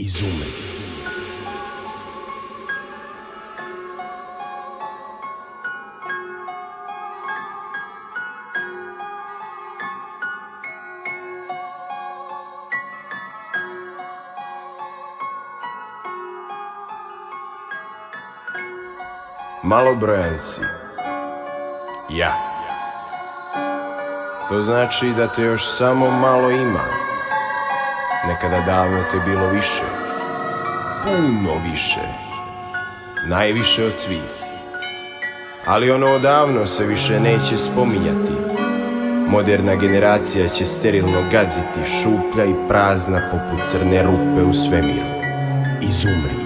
Izumri. Malobrojan si. Ja. To znači da te još samo malo ima. Nekada davno te bilo više. Puno više. Najviše od svih. Ali ono odavno se više neće spominjati. Moderna generacija će sterilno gaziti, šuplja i prazna poput crne rupe u svemiru. Izumri.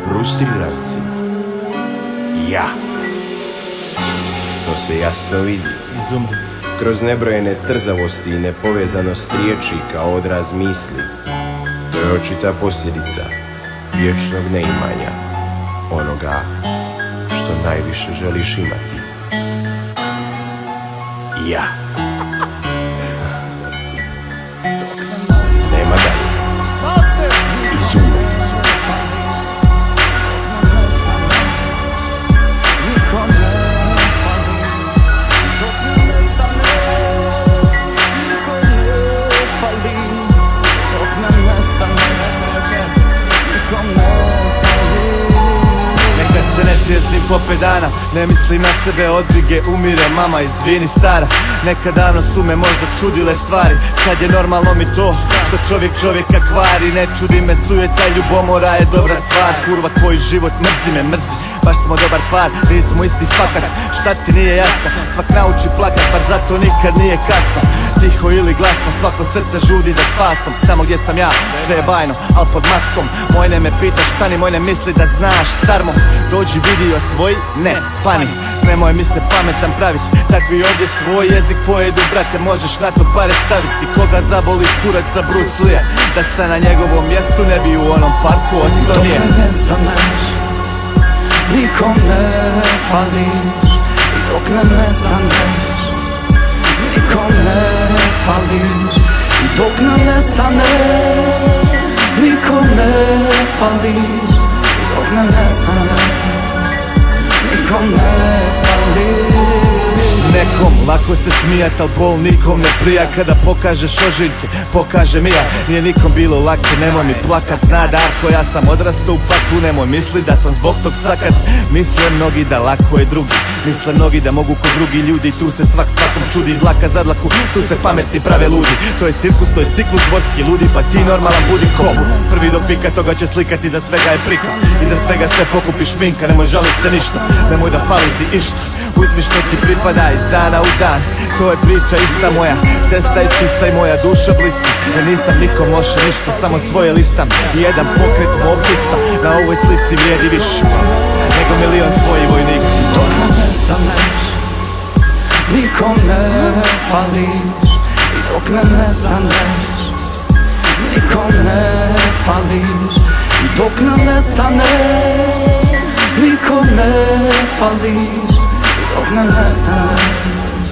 Frustriran si. Ja. To se jasno vidi. Izumri. Kroz nebrojene trzavosti i nepovezanost riječi kao odraz misli. To je očita posljedica vječnog neimanja onoga što najviše želiš imati. Ja. Nema dalje. Izumri. Trijeznim po 5 dana, ne mislim na sebe, od brige umire mama, izvini stara. Nekad davno su me možda čudile stvari, sad je normalno mi to što čovjek čovjeka kvari. Ne čudi me sujeta, ljubomora je dobra stvar. Kurva tvoj život mrzi me, mrzi, baš smo dobar par, nismo isti fakat. Šta ti nije jasno, svak nauči plakat, bar zato nikad nije kasno. Tiho ili glasno, svako srce žudi za spasom. Tamo gdje sam ja, sve je bajno, al pod maskom. Moj ne me pitaš šta ni moj ne misli da znaš. Starmo, dođi vidi osvoji, ne, pani. Nemoj mi se pametan pravit, takvi ovdje svoj jezik pojedu, brate, možeš na to pare staviti. Koga zaboli kurac za Bruce Lee, da se na njegovom mjestu ne bi u onom parku ostao nije. Dok ne nestaneš, nikom ne fališ. I dok ne nestaneš, nikom ne fališ. I dok ne nestaneš, nikom ne fališ. I dok ne nestaneš, nikom ne fališ. Nekom lako se smijat, al bol nikom ne prija. Kada pokažeš ožiljke, pokažem i ja. Nije nikom bilo lako, nemoj mi plakat. Zna Darko, ja sam odrastao u paklu. Nemoj misli da sam zbog tog sakat. Misle mnogi da lako je drugi, misle mnogi da mogu ko drugi ljudi. Tu se svak svakom čudi, dlaka za dlaku, tu se pametni prave ludi. To je cirkus, to je ciklus dvorski ludi, pa ti normalan budi ko. Prvi do pika, toga će slikati, za svega je prika. I za svega sve pokupiš minka, nemoj žalit se ništa, nemoj da fali ti išta. Uzmi što ti pripada iz dana u dan, to je priča ista moja. Cesta je čista i moja duša blisti. Ja nisam nikom loše ništa, samo svoje listam. I jedan pokret mog lista na ovoj slici vrijedi više nego milion tvoji vojnika. Dok ne nestaneš, nikom ne fališ. I dok ne nestaneš, nikom ne fališ. I dok ne nestaneš, nikom ne fališ. I dok ne nestaneš,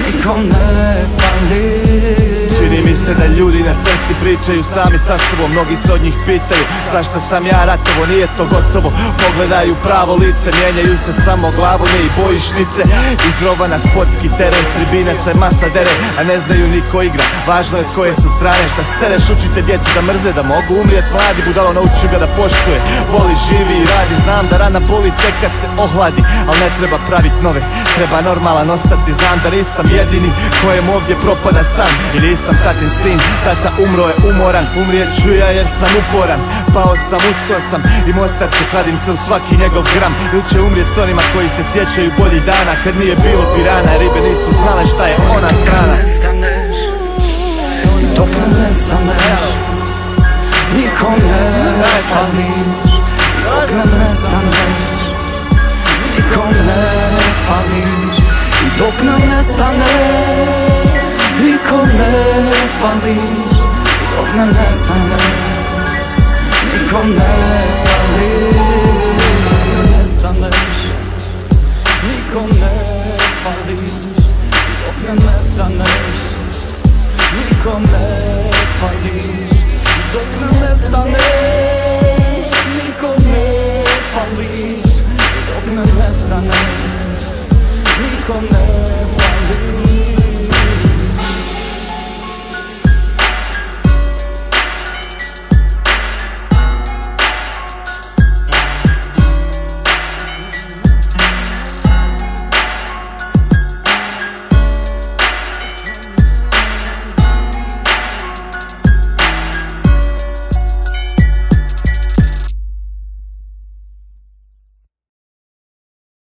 nikom ne fališ. Čini mi se da ljudi na cesti pričaju sami sa sobom. Mnogi se od njih pitaju zašto sam ja ratovo, nije to gotovo. Pogledaju pravo lice, mijenjaju se samo glavonje i bojišnice. Izrovana sportski teren, s tribine se masa dere, a ne znaju niko igra. Važno je s koje su strane, šta sereš, učite djecu da mrze, da mogu umrijet mladi. Budalo nauči ga da poštuje, voli, živi i radi. Znam da rana boli tek kad se ohladi, al ne treba pravit nove, treba normalan ostati. Znam da nisam jedini kojem ovdje propada san, i nisam tatin sin, tata umro je umoran. Umrijet ću ja jer sam uporan, pao sam, ustao sam i mostar će, kladim se u svaki njegov gram. Ili će umrijet s onima koji se sjećaju boljih dana, kad nije bilo pirana, ribe nisu znale šta je ona strana. Dok ne nestaneš, nikom ne fališ. Dok ne nestaneš, nikom ne fališ. I dok ne nestaneš, nikom ne fališ. Dok ne nestaneš, nikom ne fališ. Nestaneš, nikom ne fališ. Dok ne nestaneš, nikom ne fališ. Dok ne nestaneš. nestaneš, nikom ne